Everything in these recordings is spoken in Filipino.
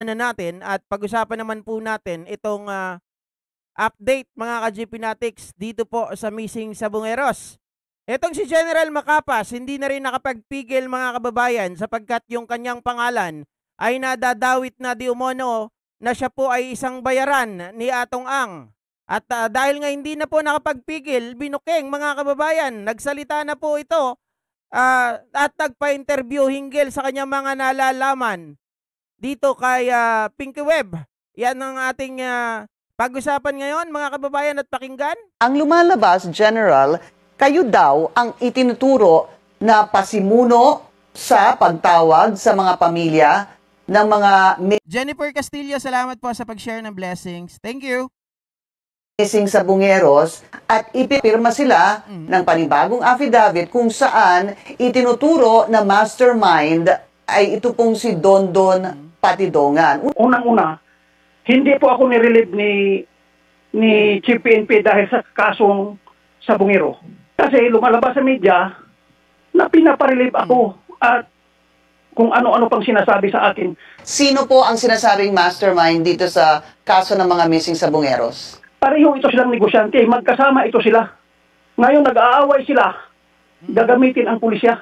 na natin at pag-usapan naman po natin itong update mga ka-GPnatics dito po sa missing Sabongeros. Itong si General Macapas hindi na rin nakapagpigil mga kababayan sapagkat yung kanyang pangalan ay nadadawit na di umano na siya po ay isang bayaran ni Atong Ang. At dahil nga hindi na po nakapagpigil, binukeng mga kababayan, nagsalita na po ito at nagpa-interview hinggil sa kanyang mga nalalaman dito kay Pinky Web. Yan ang ating pag-usapan ngayon mga kababayan at pakinggan. Ang lumalabas, General, kayo daw ang itinuturo na pasimuno sa pagtawag sa mga pamilya ng mga Jennifer Castillo, salamat po sa pag-share ng blessings. Thank you. missing Sabongeros at ipipirma sila ng panibagong affidavit kung saan itinuturo na mastermind ay ito pong si Dondon Patidongan. Unang-una, hindi po ako nirelieve ni Chief PNP dahil sa kasong Sabongero. Kasi lumalabas sa media na pinaparelieve ako at kung ano-ano pang sinasabi sa akin. Sino po ang sinasabing mastermind dito sa kaso ng mga missing Sabongeros? Pareho ito silang negosyante, magkasama ito sila. Ngayon nag-aaway sila, gagamitin ang pulisya.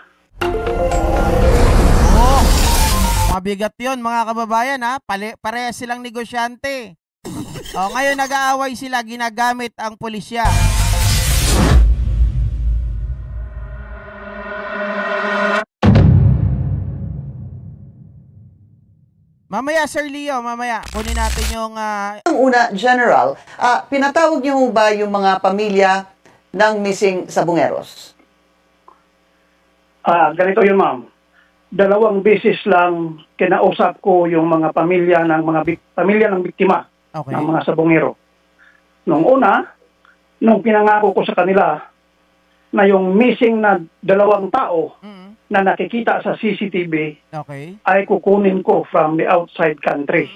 Oh, mabigat yun mga kababayan ha, pareha silang negosyante. Ngayon nag-aaway sila, ginagamit ang pulisya. Mamaya, Sir Leo, mamaya, kunin natin yung... Ang una, General, pinatawag niyo ba yung mga pamilya ng missing Sabongeros? Ganito yun, ma'am. 2 beses lang kinausap ko yung mga pamilya ng biktima ng mga Sabongero. Nung una, nung pinangako ko sa kanila na yung missing na 2 tao na nakikita sa CCTV ay kukunin ko from the outside country.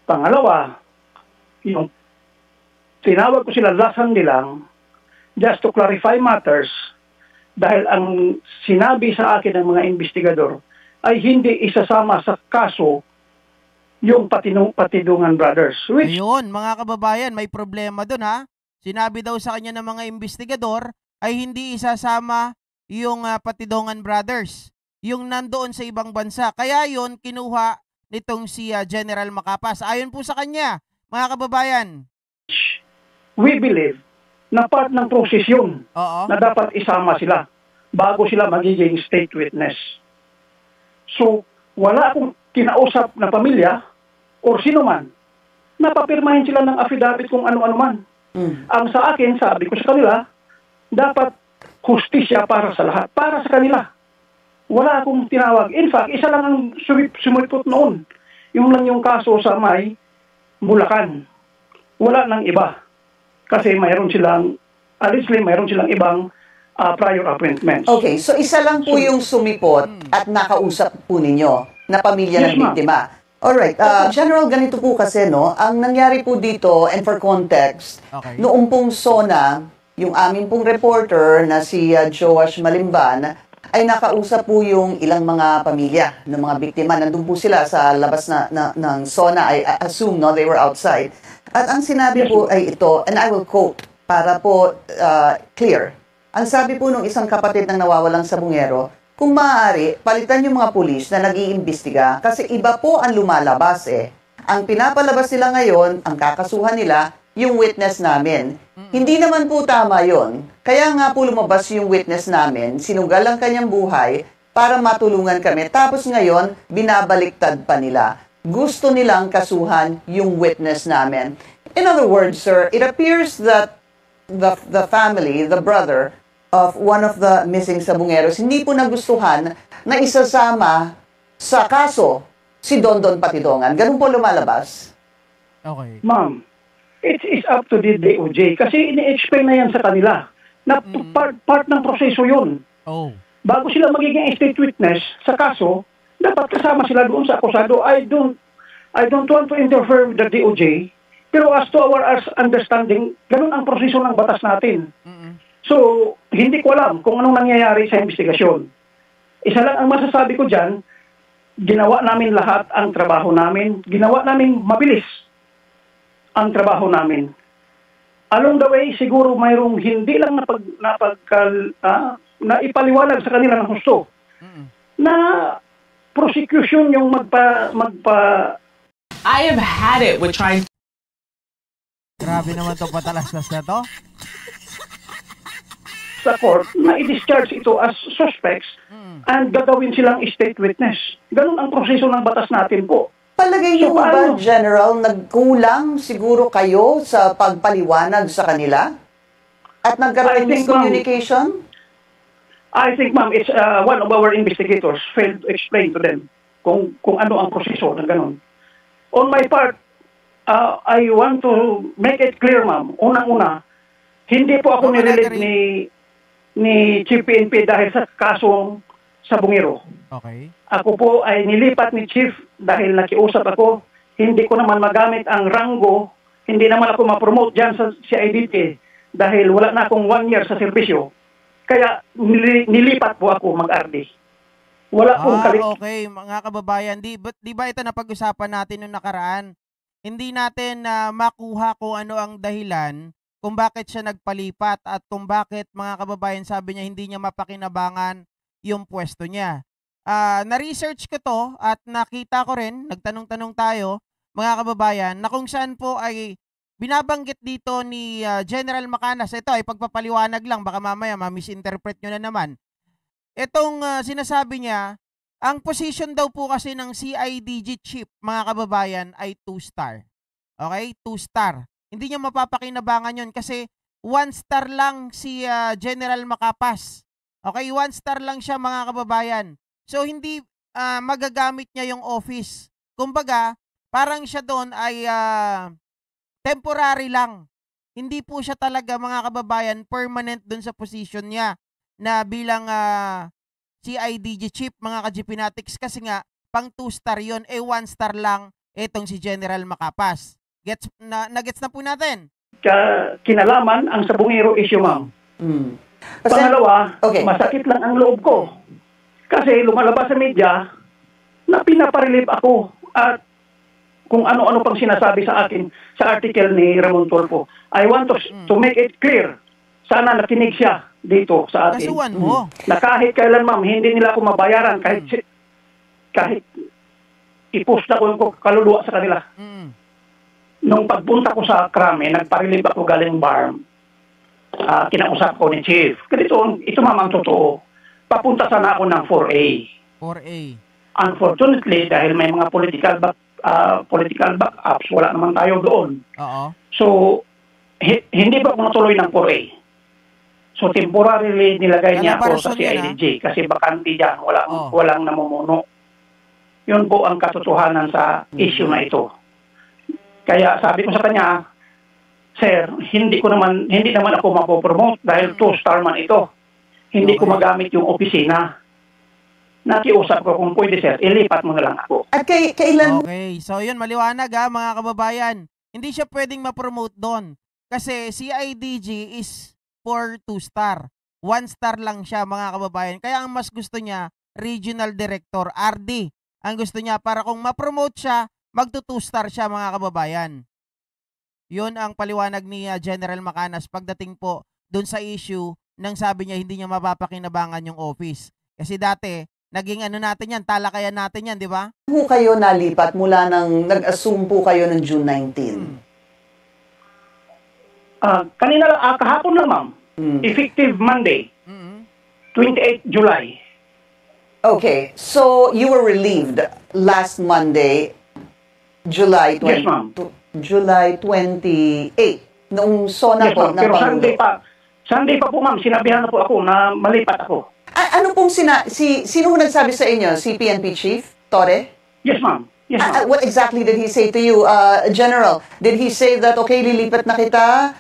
Pangalawa, yung tinawag ko sila lasandi lang just to clarify matters dahil ang sinabi sa akin ng mga investigador ay hindi isasama sa kaso yung Patidongan Brothers. Ayun, mga kababayan, may problema dun ha. Sinabi daw sa kanya ng mga investigador ay hindi isasama yung Patidongan Brothers, yung nandoon sa ibang bansa. Kaya yun, kinuha nitong si General Macapas. Ayon po sa kanya, mga kababayan. We believe na part ng process yun na dapat isama sila bago sila magiging state witness. So, wala akong kinausap na pamilya or sino man na papirmahin sila ng affidavit kung ano-ano man. Ang sa akin, sabi ko sa kanila, dapat hustisya para sa lahat, para sa kanila. Wala akong tinawag. In fact, isa lang ang sumipot noon. Yung lang yung kaso sa may Bulacan. Wala nang iba. Kasi mayroon silang, allegedly mayroon silang ibang prior appointments. Okay, so isa lang po yung sumipot at nakausap po ninyo na pamilya ng biktima. Alright, General, ganito po kasi, no? Ang nangyari po dito, and for context, noong pong SONA, yung amin pong reporter na si Joash Malimban, ay nakausap po yung ilang mga pamilya ng mga biktima. Nandun po sila sa labas ng SONA, I assume, no? They were outside. At ang sinabi po ay ito, and I will quote, para po clear. Ang sabi po ng isang kapatid ng nawawalang Sabongero, kung maaari, palitan yung mga pulis na nag-iimbestiga kasi iba po ang lumalabas eh. Ang pinapalabas nila ngayon, ang kakasuhan nila, yung witness namin. Hindi naman po tama yon. Kaya nga po lumabas yung witness namin, sinugal ang kanyang buhay para matulungan kami. Tapos ngayon, binabaliktad pa nila. Gusto nilang kasuhan yung witness namin. In other words, sir, it appears that the family, the brother of one of the missing Sabongeros, hindi po nagustuhan na isasama sa kaso si Dondon Patidongan. Ganun po lumalabas. Okay. Ma'am, it is up to the DOJ kasi ini-explain na yan sa kanila na part ng proseso yun. Bago sila magiging state witness sa kaso, dapat kasama sila doon sa akusado. I don't want to interfere with the DOJ, pero as to our understanding, ganun ang proseso ng batas natin. So, hindi ko alam kung anong nangyayari sa investigasyon. Isa lang ang masasabi ko dyan, ginawa namin lahat ang trabaho namin. Ginawa namin mabilis ang trabaho namin. Along the way, siguro mayroong hindi lang na ipaliwanag sa kanila ng gusto na prosecution yung I have had it with trying. Grabe naman to, patalastas na to. Sa court na i-discharge ito as suspects and gagawin silang state witness. Ganun ang proseso ng batas natin po. Palagay niyo ba, General, nagkulang siguro kayo sa pagpaliwanag sa kanila? At nagkaroon ng miscommunication? I think, ma'am, it's one of our investigators failed to explain to them kung ano ang proseso ng ganun. On my part, I want to make it clear, ma'am. Unang-una, hindi po ako nililid ni Chief PNP dahil sa kasong sa Bungiro. Okay. Ako po ay nilipat ni Chief dahil nakiusap ako. Hindi ko naman magamit ang ranggo. Hindi naman ako ma-promote dyan sa CIDT dahil wala na akong 1 year sa serbisyo. Kaya nilipat po ako mag-RD. Wala pong okay, mga kababayan. Di ba ito napag-usapan natin noong nakaraan? Hindi natin makuha kung ano ang dahilan kung bakit siya nagpalipat at kung bakit, mga kababayan, sabi niya hindi niya mapakinabangan yung pwesto niya. Na-research ko to at nakita ko rin, nagtanong-tanong tayo, mga kababayan, na kung saan po ay binabanggit dito ni General Macanas. Ito ay pagpapaliwanag lang, baka mamaya ma-misinterpret nyo na naman. Itong sinasabi niya, ang position daw po kasi ng CIDG chief, mga kababayan, ay 2-star. Okay? 2-star. Hindi niya mapapakinabangan yun kasi 1-star lang si General Macapas. Okay? 1-star lang siya, mga kababayan. So, hindi magagamit niya yung office. Kumbaga, parang siya doon ay temporary lang. Hindi po siya talaga, mga kababayan, permanent doon sa position niya na bilang CIDG chief, mga ka-GPNatics, kasi nga, pang 2-star yun, 1-star lang itong si General Macapas. Gets na po natin? Kinalaman ang sa Bungiro issue, ma'am. Pangalawa, masakit lang ang loob ko. Kasi lumalabas sa media na pinaparilib ako at kung ano-ano pang sinasabi sa akin sa article ni Ramon Tulfo. I want to make it clear. Sana nakinig siya dito sa atin. Kasuhan mo. Na kahit kailan, ma'am, hindi nila ako mabayaran kahit i-post na ko yung kaluluwa sa kanila. Nung pagpunta ko sa Krame, nagparilib ako galing BARM. Kinausap ko ni Chief. Ito ma'am ang totoo. Papunta sana ako ng 4A. 4A. Unfortunately, dahil may mga political backups, wala naman tayo doon. So, hindi pa ako natuloy ng 4A. So, temporarily nilagay niya ako sa CIDG kasi bakante dyan. Walang namumuno. Yun po ang katotohanan sa issue na ito. Kaya sabi ko sa kanya, Sir, hindi naman ako mapopromote dahil 2-star man ito. Hindi ko magamit yung opisina. Nakiusap ko kung pwede, sir, ilipat mo na lang ako. At kailan? Okay, so yun, maliwanag mga kababayan. Hindi siya pwedeng ma-promote doon. Kasi CIDG is for 2-star. 1-star lang siya, mga kababayan. Kaya ang mas gusto niya, Regional Director, RD. Ang gusto niya, para kung ma-promote siya, magto-2-star siya, mga kababayan. Yun ang paliwanag ni General Macanas pagdating po doon sa issue nang sabi niya hindi niya mapapakinabangan yung office. Kasi dati, naging natin yan, talakayan natin yan, di ba? Po kayo nalipat mula nang nag-assume po kayo ng June 19? Kanina lang, kahapon lang, ma'am. Effective Monday, 28 July. Okay, so you were relieved last Monday, July 20, yes, ma'am. July 28, noong SONA po ng pero Pangulo. Sunday pa po, ma'am, sinabihan na po ako na malipat ako. Ano pong sino nagsabi sa inyo? Si PNP Chief Torre? Yes, ma'am. Yes, ma'am. What exactly did he say to you, General? Did he say that, okay, lilipat na kita?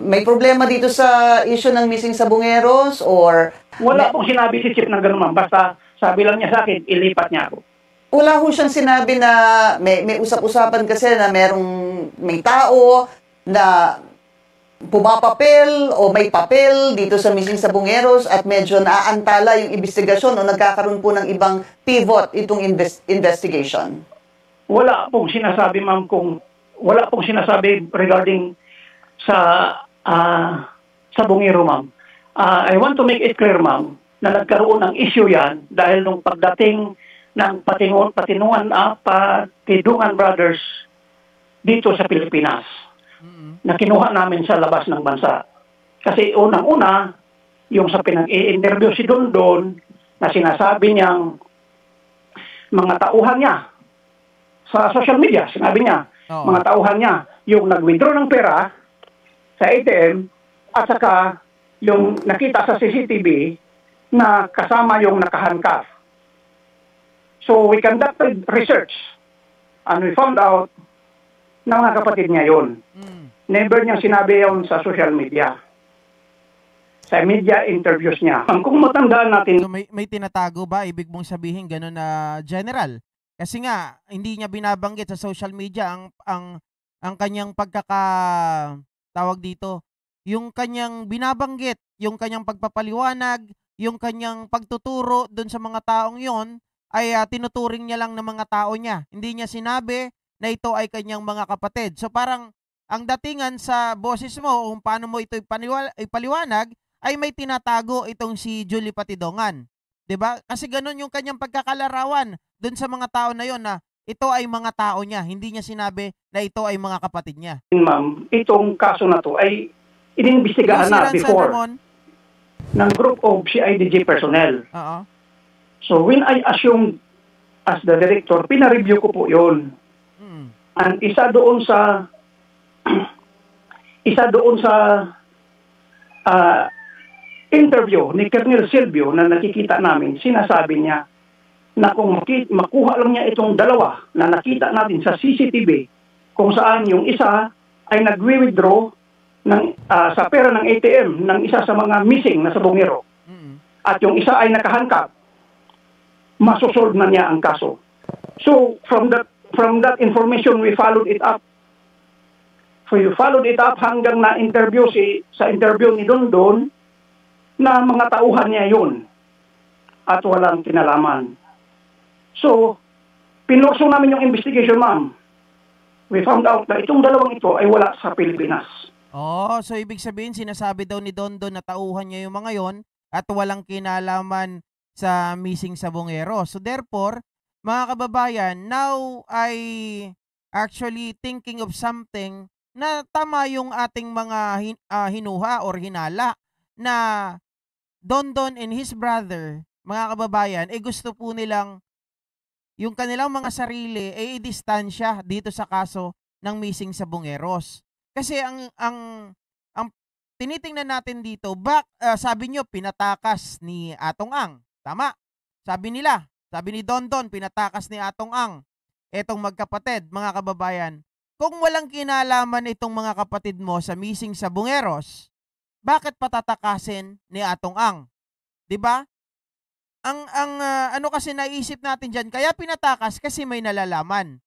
May problema dito sa issue ng missing sa Bungeros? Or wala pong sinabi si Chief ng gano'n, ma'am. Basta sabi lang niya sa akin, ilipat niya ako. Wala ho siyang sinabi na may usap-usapan kasi na may tao na pumapapel o may papel dito sa Missing Sabongeros at medyo naaantala yung investigasyon o nagkakaroon po ng ibang pivot itong investigation? Wala pong sinasabi, ma'am, wala pong sinasabi regarding sa Sabongero, ma'am. I want to make it clear, ma'am, na nagkaroon ng issue yan dahil nung pagdating ng Patidungan Brothers dito sa Pilipinas na kinuha namin sa labas ng bansa. Kasi unang-una, yung sa pinag-i-interview si Dondon na sinasabi niyang mga tauhan niya sa social media, sinabi niya, mga tauhan niya, yung nag-withdraw ng pera sa ATM at saka yung nakita sa CCTV na kasama yung nakahandcuff. So we conducted research and we found out na mga kapatid niya yun. Never niyang sinabi yun sa social media. Sa media interviews niya. Kung matandaan natin... So may tinatago ba? Ibig mong sabihin gano'n na general? Kasi nga, hindi niya binabanggit sa social media ang kanyang tawag dito, yung kanyang binabanggit, yung kanyang pagpapaliwanag, yung kanyang pagtuturo doon sa mga taong yon ay tinuturing niya lang ng mga tao niya. Hindi niya sinabi na ito ay kanyang mga kapatid. So parang ang datingan sa boses mo kung paano mo ito ipaliwanag ay may tinatago itong si Julie Patidongan. 'Di ba? Kasi ganun yung kanyang pagkakalarawan doon sa mga tao na yon na ito ay mga tao niya. Hindi niya sinabi na ito ay mga kapatid niya. Ma'am, itong kaso na to ay inimbestigahan na before ng group of CIDG personnel. So when I assumed as the director, pinareview ko po yun. And isa doon sa interview ni Colonel Silvio na nakikita namin, sinasabi niya na kung makuha lang niya itong dalawa na nakita natin sa CCTV, kung saan yung isa ay nagwi-withdraw sa pera ng ATM ng isa sa mga missing na Sabongero, at yung isa ay nakahandcuff, masosolve na niya ang kaso. So from that information, we followed it up. So you followed it up hanggang na sa interview ni Dondon na mga tauhan niya yun at walang kinalaman. So, pinurso namin yung investigation, ma'am. We found out na itong dalawang ito ay wala sa Pilipinas. So ibig sabihin, sinasabi daw ni Dondon na tauhan niya yung mga yon at walang kinalaman sa missing Sabongero. So therefore, mga kababayan, now I actually thinking of something na tama yung ating mga hinuha or hinala na Dondon and his brother, mga kababayan, gusto po nilang yung kanilang mga sarili i-distansya dito sa kaso ng missing Sabongeros. Kasi ang tinitingnan natin dito, sabi nyo pinatakas ni Atong Ang. Tama. Sabi ni Dondon, pinatakas ni Atong Ang. Etong magkapatid, mga kababayan, kung walang kinalaman itong mga kapatid mo sa missing Sabongeros, bakit patatakasin ni Atong Ang? 'Di ba? Ano kasi naisip natin diyan, kaya pinatakas kasi may nalalaman.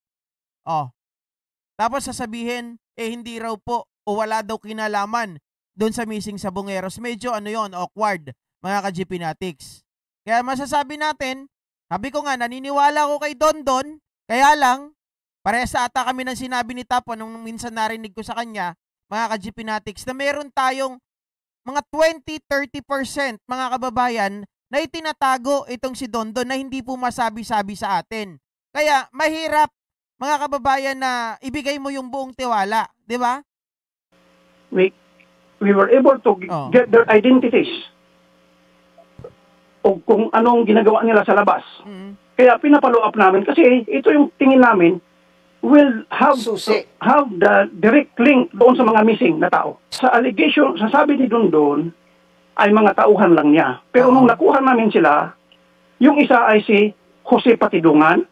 Tapos sasabihin, hindi raw po o wala daw kinalaman doon sa missing Sabongeros. Medyo awkward, mga ka-GP Natics. Kaya masasabi natin, sabi ko nga, naniniwala ko kay Dondon, kaya lang, parehas ata kami ng sinabi ni Tapo nung minsan narinig ko sa kanya, mga ka-GP Natics, na meron tayong mga 20-30% mga kababayan na itinatago itong si Dondon na hindi po masabi-sabi sa atin. Kaya mahirap, mga kababayan, na ibigay mo yung buong tiwala, di ba? We were able to get their identities o kung anong ginagawa nila sa labas. Kaya pinapalo up namin kasi ito yung tingin namin will have the direct link doon sa mga missing na tao. Sa allegation, sasabi ni Dondon ay mga tauhan lang niya. Pero nung nakuha namin sila, yung isa ay si Jose Patidungan,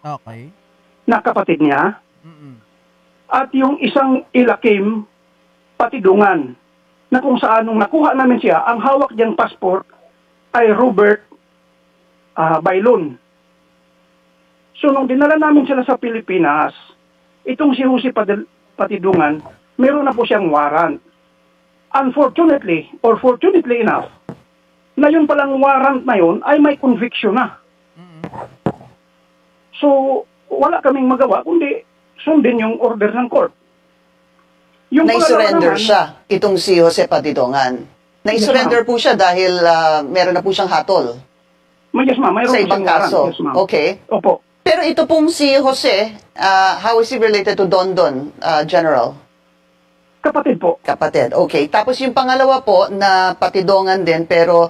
na kapatid niya, at yung isang Ilakim Patidungan, na kung saan nung nakuha namin siya, ang hawak niyang passport ay Robert Bailon. So nung dinala namin sila sa Pilipinas, itong si Jose Patidungan, meron na po siyang warrant. unfortunately or fortunately enough, na yun palang warrant na yun ay may conviction na. So, wala kaming magawa kundi sundin yung order ng court. Yung Na-surrender siya, itong si Jose Patidongan. Na-surrender po siya dahil meron na po siyang hatol. Yes, ma'am. Mayroon Sa ibang kaso. Yes, ma'am. Okay. Opo. Pero ito pong si Jose, how is he related to Dondon, General? Kapatid po. Kapatid. Okay. Tapos yung pangalawa po na Patidongan din, pero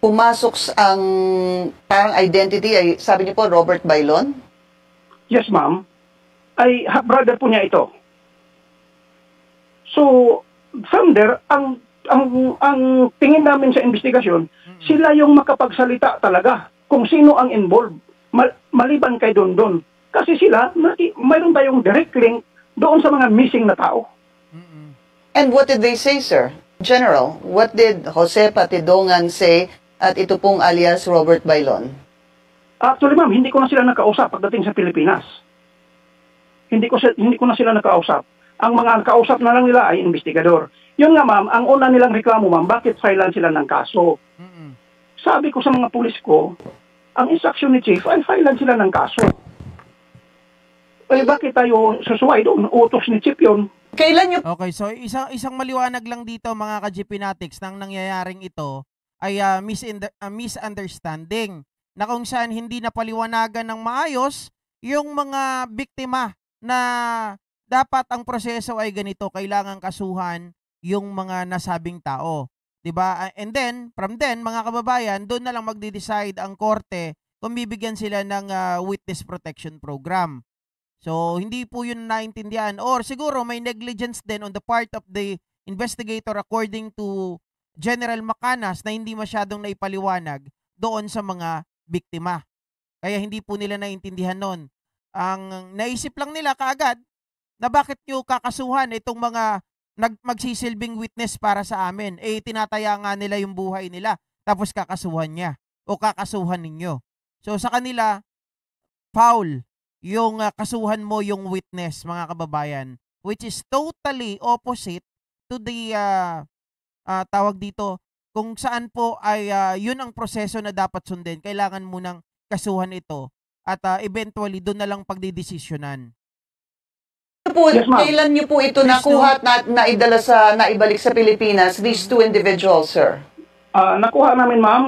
pumasok ang parang identity ay, sabi niyo po, Robert Bailon? Yes, ma'am. Ay, brother po niya ito. So, from there, ang tingin namin sa investigasyon, sila yung makapagsalita talaga kung sino ang involved, maliban kay Dondon. Kasi sila, mayroon tayong direct link doon sa mga missing na tao. And what did they say, sir? General, what did Jose Patidongan say at ito pong alias Robert Bailon? Actually, ma'am, hindi ko na sila nakausap pagdating sa Pilipinas. Hindi ko na sila nakausap. Ang mga nakausap na lang nila ay investigador. Yun nga, ma'am, ang una nilang reklamo, ma'am, bakit filean sila ng kaso? Sabi ko sa mga pulis ko, ang instruction ni Chief ay filean sila ng kaso. Bakit tayo susuway doon? Utos ni Chief yun. Kailan nyo... Okay, so isang maliwanag lang dito mga ka-GPnatics nang nangyayaring ito ay misunderstanding na kung saan hindi napaliwanagan ng maayos yung mga biktima na dapat ang proseso ay ganito, kailangan kasuhan yung mga nasabing tao. 'Di ba? And then, from then, mga kababayan, doon na lang magde-decide ang korte kung bibigyan sila ng witness protection program. So, hindi po yun naintindihan. Or siguro may negligence din on the part of the investigator according to General Macanas na hindi masyadong naipaliwanag doon sa mga biktima. Kaya hindi po nila naintindihan nun. Ang naisip lang nila kaagad na bakit nyo kakasuhan itong mga magsisilbing witness para sa amin. Eh, tinataya nga nila yung buhay nila tapos kakasuhan niya o kakasuhan ninyo. So, sa kanila, foul yung kasuhan mo yung witness, mga kababayan, which is totally opposite to the tawag dito, kung saan po ay yun ang proseso na dapat sundin. Kailangan mo nang kasuhan ito at eventually doon na lang pagdidesisyonan. Yes, kailan niyo po ito nakuha at naibalik sa Pilipinas, these two individuals, sir? Nakuha namin, ma'am,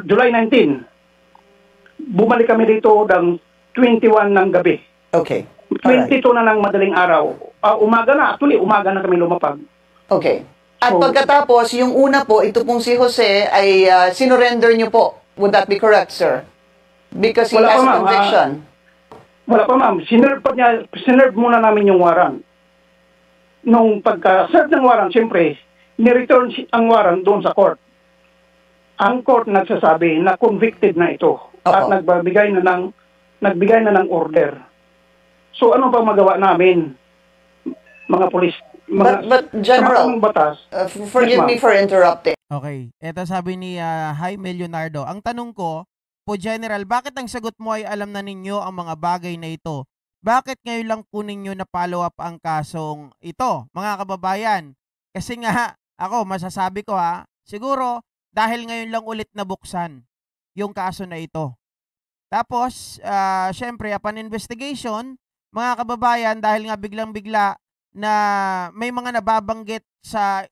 July 19. Bumalik kami dito ng 21 ng gabi. Okay. 22 na ng madaling araw. Umaga na, actually, umaga na kami lumapag. Okay. At pagkatapos, yung una po, ito pong si Jose, ay sinurrender niyo po. Would that be correct, sir? Because he has a conviction. Wala pa, ma'am. Sinerve muna namin yung warrant. Nung pagka-serve ng warrant, siyempre, ni-return ang warrant doon sa court. Ang court nagsasabi na convicted na ito. At nagbigay na ng order. So, ano pa magawa namin, mga polis? But General, batas, forgive me for interrupting. Okay. Ito sabi ni Jaime Leonardo. Ang tanong ko, po General, bakit ang sagot mo ay alam na ninyo ang mga bagay na ito? Bakit ngayon lang po ninyo na follow up ang kasong ito, mga kababayan? Kasi nga, ako, masasabi ko siguro, dahil ngayon lang ulit nabuksan yung kaso na ito. Tapos, syempre, upon investigation, mga kababayan, dahil nga biglang-bigla na may mga nababanggit sa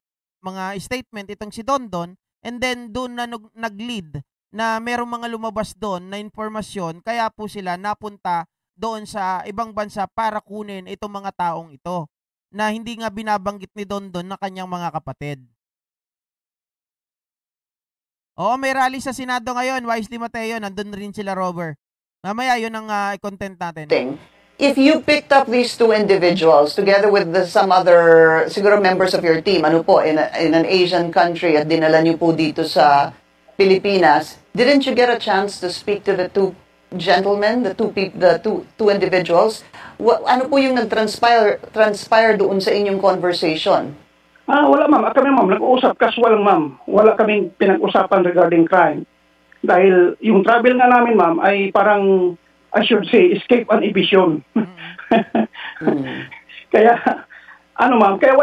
mga statement itong si Dondon, and then doon na nag-lead na merong mga lumabas doon na informasyon, kaya po sila napunta doon sa ibang bansa para kunin itong mga taong ito na hindi nga binabanggit ni Dondon na kanyang mga kapatid. Oo, may rally sa Senado ngayon, Wisely Mateo, nandun rin sila, Robert. Mamaya, yun ang content natin. If you picked up these two individuals together with some other, siguro members of your team, ano po, in an Asian country at dinala niyo po dito sa Pilipinas, didn't you get a chance to speak to the two gentlemen, the two individuals? Ano po yung nag-transpire doon sa inyong conversation? Wala, ma'am. Kami, ma'am, nag-uusap casual, ma'am. Wala kaming pinag-usapan regarding crime. Dahil yung travel nga namin, ma'am, ay parang, I should say, escape and evasion. Kaya, Ano ma'am, kaya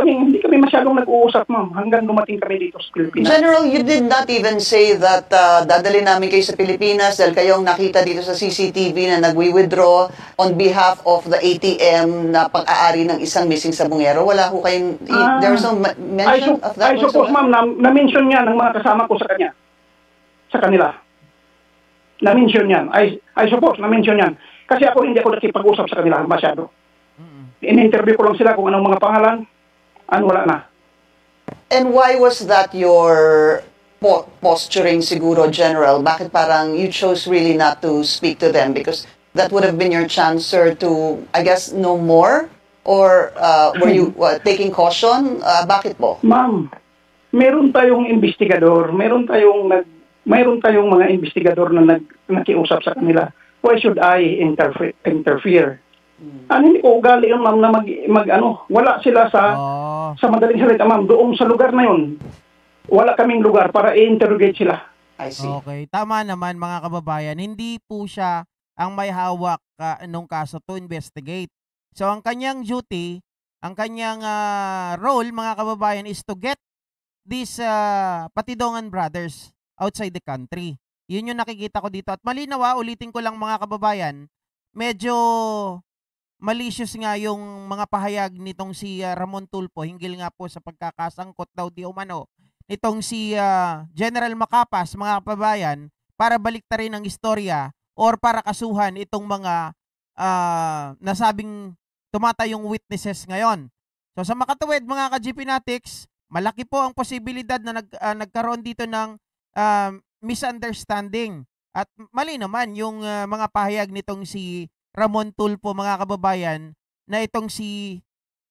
hindi kami masyadong nag-uusap ma'am hanggang dumating kami dito sa Pilipinas. General, you did not even say that dadali namin kayo sa Pilipinas dahil kayong nakita dito sa CCTV na nagwi-withdraw on behalf of the ATM na pag-aari ng isang missing sabungero. Wala ho kayong, there's no mention of that? I suppose ma'am, na-mention niya ng mga kasama ko sa kanya. Sa kanila. Na-mention yan. I suppose, na-mention yan. Kasi hindi ako nakipag-usap sa kanila masyado. In-interview ko lang sila kung anong mga pangalan, wala na. And why was that your posturing siguro, General? Bakit parang you chose really not to speak to them? Because that would have been your chance, sir, to, I guess, know more? Or were you taking caution? Bakit po? Ma'am, meron tayong investigador, meron tayong mga investigador na nakiusap sa kanila. Why should I interfere? Hindi ko ugali yun, ma'am, na wala sila sa madaling salita, ma'am, doon sa lugar na yun. Wala kaming lugar para i-interrogate sila. I see. Okay, tama naman mga kababayan, hindi po siya ang may hawak nung kaso to investigate. So ang kanyang duty, ang kanyang role mga kababayan is to get these Patidongan brothers outside the country. Yun yung nakikita ko dito. At malinaw, ulitin ko lang mga kababayan, medyo malicious nga yung mga pahayag nitong si Ramon Tulfo hinggil nga po sa pagkakasangkot daw di umano nitong si General Macapas mga kababayan para baliktarin ang istorya or para kasuhan itong mga nasabing tumatayong witnesses ngayon. So sa makatuwid mga ka-GP Natics, malaki po ang posibilidad na nagkaroon dito ng misunderstanding. At mali naman yung mga pahayag nitong si Ramon Tulfo mga kababayan na itong si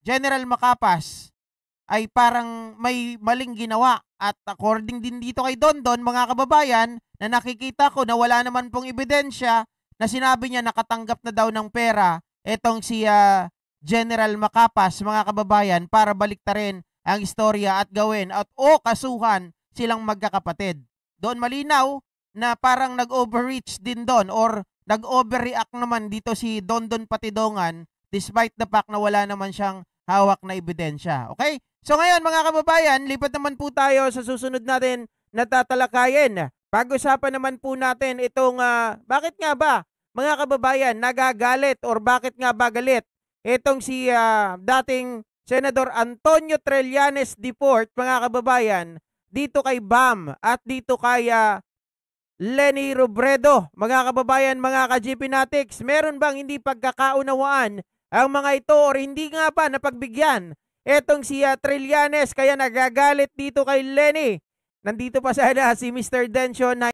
General Macapas ay parang may maling ginawa. At according din dito kay Dondon mga kababayan na nakikita ko na wala naman pong ebidensya na sinabi niya nakatanggap na daw ng pera itong si General Macapas mga kababayan para baliktarin ang istorya at gawin at kasuhan silang magkakapatid. Doon malinaw na parang nag-overreach din doon or nag-overreact naman dito si Dondon Patidongan despite the fact na wala naman siyang hawak na ebidensya. Okay? So ngayon mga kababayan, lipat naman po tayo sa susunod natin na tatalakayin. Pag-usapan naman po natin itong bakit nga ba mga kababayan nagagalit or bakit nga ba galit itong si dating Senador Antonio Trillanes Deport mga kababayan dito kay BAM at dito kay Leni Robredo. Mga kababayan, mga ka-GP Natics, meron bang hindi pagkakaunawaan ang mga ito or hindi nga ba napagbigyan etong si Trillanes kaya nagagalit dito kay Leni? Nandito pa sana si Mr. Dencio na